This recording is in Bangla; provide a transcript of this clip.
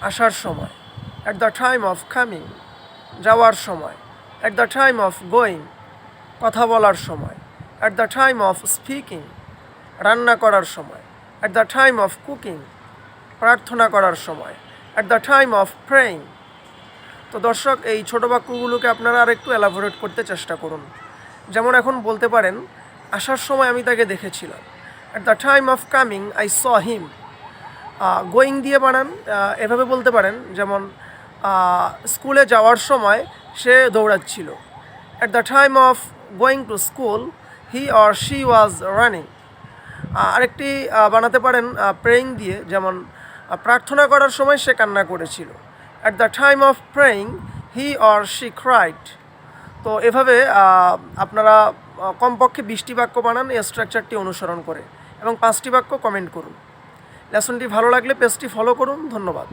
আসার সময়, at the time of coming যাওয়ার সময়, at the time of going কথা বলার সময়, at the time of speaking রান্না করার সময়, at the time of cooking প্রার্থনা করার সময়, at the time of praying. তো দর্শক, এই ছোটো বাক্যগুলোকে আপনারা আর একটু এলাবোরেট করতে চেষ্টা করুন। যেমন এখন বলতে পারেন, আসার সময় আমি তাকে দেখেছিলাম, at the time of coming I saw him. Going দিয়ে বানান এভাবে বলতে পারেন, যেমন স্কুলে যাওয়ার সময় সে দৌড়াচ্ছিল, at the time of going to school he or she was running. আরেকটি বানাতে পারেন প্রেইং দিয়ে, যেমন প্রার্থনা করার সময় সে কান্না করেছিল, at the time of praying he or she cried. তো এভাবে আপনারা কমপক্ষে 20টি বাক্য বানান এই স্ট্রাকচারটি অনুসরণ করে, এবং 5টি বাক্য কমেন্ট করুন। লেসনটি ভালো লাগলে পেজটি ফলো করুন। ধন্যবাদ।